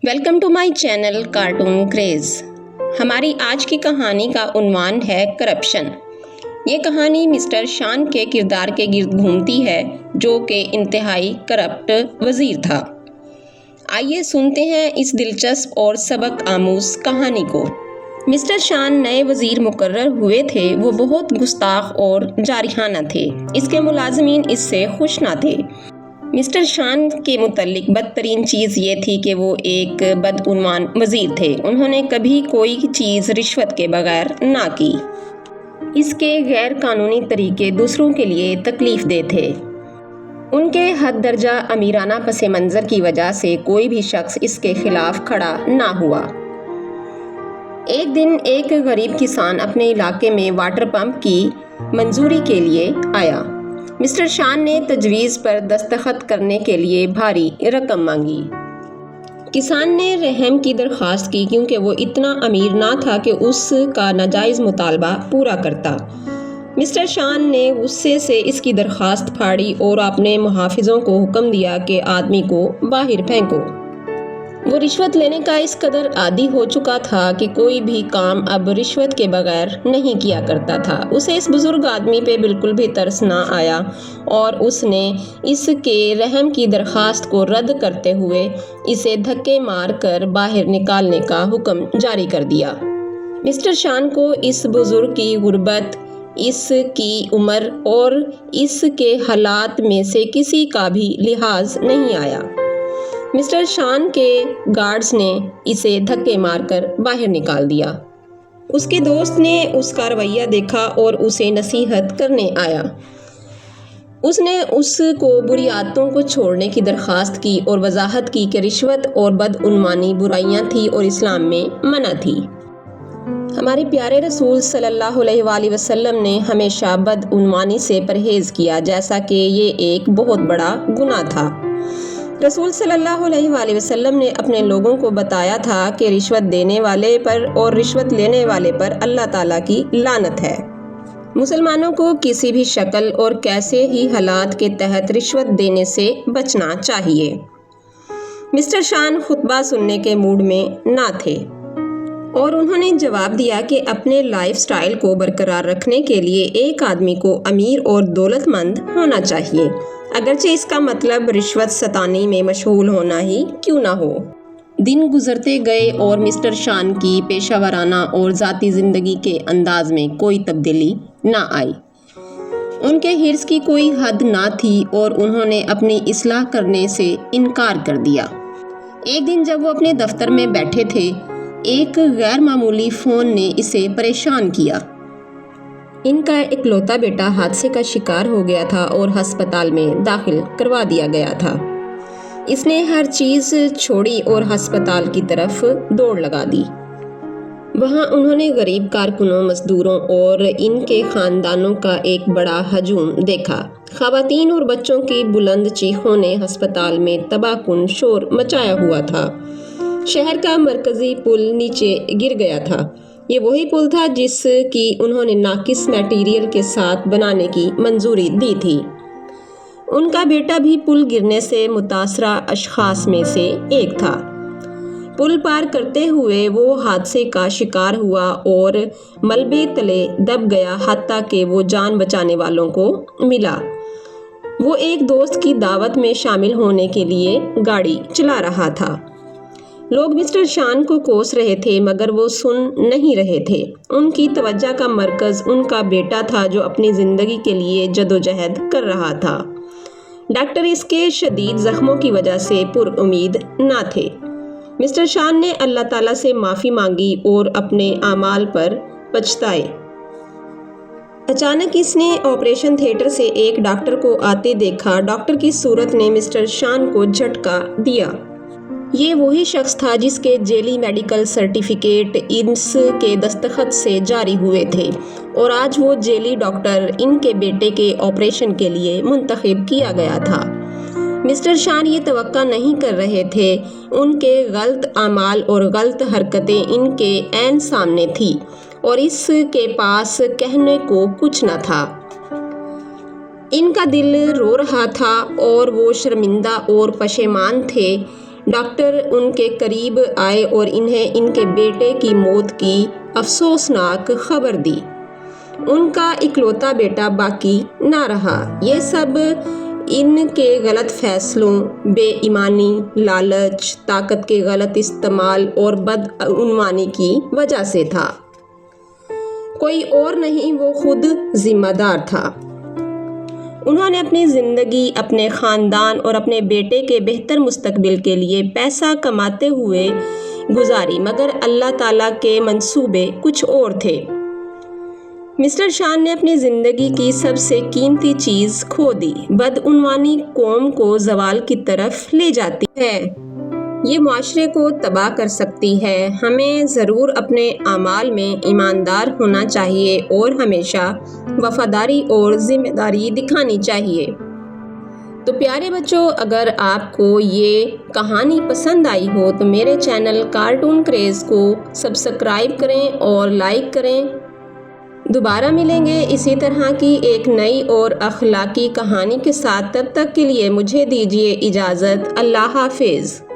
Welcome to my channel Cartoon Craze. ہماری آج کی کہانی کا عنوان ہے کرپشن۔ یہ کہانی مسٹر شان کے کردار کے گرد گھومتی ہے جو کہ انتہائی کرپٹ وزیر تھا۔ آئیے سنتے ہیں اس دلچسپ اور سبق آموز کہانی کو۔ مسٹر شان نئے وزیر مقرر ہوئے تھے۔ وہ بہت گستاخ اور جارحانہ تھے۔ اس کے ملازمین اس سے خوش نہ تھے۔ مسٹر شان کے متعلق بدترین چیز یہ تھی کہ وہ ایک بدعنوان وزیر تھے۔ انہوں نے کبھی کوئی چیز رشوت کے بغیر نہ کی۔ اس کے غیر قانونی طریقے دوسروں کے لیے تکلیف دہ تھے۔ ان کے حد درجہ امیرانہ پس منظر کی وجہ سے کوئی بھی شخص اس کے خلاف کھڑا نہ ہوا۔ ایک دن ایک غریب کسان اپنے علاقے میں واٹر پمپ کی منظوری کے لیے آیا۔ مسٹر شان نے تجویز پر دستخط کرنے کے لیے بھاری رقم مانگی۔ کسان نے رحم کی درخواست کی کیونکہ وہ اتنا امیر نہ تھا کہ اس کا ناجائز مطالبہ پورا کرتا۔ مسٹر شان نے غصے سے اس کی درخواست پھاڑی اور اپنے محافظوں کو حکم دیا کہ آدمی کو باہر پھینکو۔ وہ رشوت لینے کا اس قدر عادی ہو چکا تھا کہ کوئی بھی کام اب رشوت کے بغیر نہیں کیا کرتا تھا۔ اسے اس بزرگ آدمی پہ بالکل بھی ترس نہ آیا اور اس نے اس کے رحم کی درخواست کو رد کرتے ہوئے اسے دھکے مار کر باہر نکالنے کا حکم جاری کر دیا۔ مسٹر شان کو اس بزرگ کی غربت، اس کی عمر اور اس کے حالات میں سے کسی کا بھی لحاظ نہیں آیا۔ مسٹر شان کے گارڈز نے اسے دھکے مار کر باہر نکال دیا۔ اس کے دوست نے اس کا رویہ دیکھا اور اسے نصیحت کرنے آیا۔ اس نے اس کو بری عادتوں کو چھوڑنے کی درخواست کی اور وضاحت کی کہ رشوت اور بدعنوانی برائیاں تھیں اور اسلام میں منع تھی۔ ہمارے پیارے رسول صلی اللہ علیہ وآلہ وسلم نے ہمیشہ بدعنوانی سے پرہیز کیا جیسا کہ یہ ایک بہت بڑا گناہ تھا۔ رسول صلی اللہ علیہ وآلہ وسلم نے اپنے لوگوں کو بتایا تھا کہ رشوت دینے والے پر اور رشوت لینے والے پر اللہ تعالیٰ کی لعنت ہے۔ مسلمانوں کو کسی بھی شکل اور کیسے ہی حالات کے تحت رشوت دینے سے بچنا چاہیے۔ مسٹر شان خطبہ سننے کے موڈ میں نہ تھے اور انہوں نے جواب دیا کہ اپنے لائف سٹائل کو برقرار رکھنے کے لیے ایک آدمی کو امیر اور دولت مند ہونا چاہیے، اگرچہ اس کا مطلب رشوت ستانی میں مشغول ہونا ہی کیوں نہ ہو۔ دن گزرتے گئے اور مسٹر شان کی پیشہ ورانہ اور ذاتی زندگی کے انداز میں کوئی تبدیلی نہ آئی۔ ان کے حرص کی کوئی حد نہ تھی اور انہوں نے اپنی اصلاح کرنے سے انکار کر دیا۔ ایک دن جب وہ اپنے دفتر میں بیٹھے تھے، ایک غیر معمولی فون نے اسے پریشان کیا۔ ان کا اکلوتا بیٹا حادثے کا شکار ہو گیا تھا اور ہسپتال میں داخل کروا دیا گیا تھا۔ اس نے ہر چیز چھوڑی اور ہسپتال کی طرف دوڑ لگا دی۔ وہاں انہوں نے غریب کارکنوں، مزدوروں اور ان کے خاندانوں کا ایک بڑا ہجوم دیکھا۔ خواتین اور بچوں کی بلند چیخوں نے ہسپتال میں تباہ کن شور مچایا ہوا تھا۔ شہر کا مرکزی پل نیچے گر گیا تھا۔ یہ وہی پل تھا جس کی انہوں نے ناقص میٹیریل کے ساتھ بنانے کی منظوری دی تھی۔ ان کا بیٹا بھی پل گرنے سے متاثرہ اشخاص میں سے ایک تھا۔ پل پار کرتے ہوئے وہ حادثے کا شکار ہوا اور ملبے تلے دب گیا حتیٰ کہ وہ جان بچانے والوں کو ملا۔ وہ ایک دوست کی دعوت میں شامل ہونے کے لیے گاڑی چلا رہا تھا۔ لوگ مسٹر شان کو کوس رہے تھے مگر وہ سن نہیں رہے تھے۔ ان کی توجہ کا مرکز ان کا بیٹا تھا جو اپنی زندگی کے لیے جدوجہد کر رہا تھا۔ ڈاکٹر اس کے شدید زخموں کی وجہ سے پر امید نہ تھے۔ مسٹر شان نے اللہ تعالیٰ سے معافی مانگی اور اپنے اعمال پر پچھتائے۔ اچانک اس نے آپریشن تھیٹر سے ایک ڈاکٹر کو آتے دیکھا۔ ڈاکٹر کی صورت نے مسٹر شان کو جھٹکا دیا۔ یہ وہی شخص تھا جس کے جعلی میڈیکل سرٹیفکیٹ اس کے دستخط سے جاری ہوئے تھے اور آج وہ جعلی ڈاکٹر ان کے بیٹے کے آپریشن کے لیے منتخب کیا گیا تھا۔ مسٹر شان یہ توقع نہیں کر رہے تھے۔ ان کے غلط اعمال اور غلط حرکتیں ان کے عین سامنے تھی اور اس کے پاس کہنے کو کچھ نہ تھا۔ ان کا دل رو رہا تھا اور وہ شرمندہ اور پشیمان تھے۔ ڈاکٹر ان کے قریب آئے اور انہیں ان کے بیٹے کی موت کی افسوسناک خبر دی۔ ان کا اکلوتا بیٹا باقی نہ رہا۔ یہ سب ان کے غلط فیصلوں، بے ایمانی، لالچ، طاقت کے غلط استعمال اور بدعنوانی کی وجہ سے تھا۔ کوئی اور نہیں، وہ خود ذمہ دار تھا۔ انہوں نے اپنی زندگی اپنے خاندان اور اپنے بیٹے کے بہتر مستقبل کے لیے پیسہ کماتے ہوئے گزاری، مگر اللہ تعالیٰ کے منصوبے کچھ اور تھے۔ مسٹر شان نے اپنی زندگی کی سب سے قیمتی چیز کھو دی۔ بدعنوانی قوم کو زوال کی طرف لے جاتی ہے۔ یہ معاشرے کو تباہ کر سکتی ہے۔ ہمیں ضرور اپنے اعمال میں ایماندار ہونا چاہیے اور ہمیشہ وفاداری اور ذمہ داری دکھانی چاہیے۔ تو پیارے بچوں، اگر آپ کو یہ کہانی پسند آئی ہو تو میرے چینل کارٹون کریز کو سبسکرائب کریں اور لائک کریں۔ دوبارہ ملیں گے اسی طرح کی ایک نئی اور اخلاقی کہانی کے ساتھ۔ تب تک کے لیے مجھے دیجیے اجازت۔ اللہ حافظ۔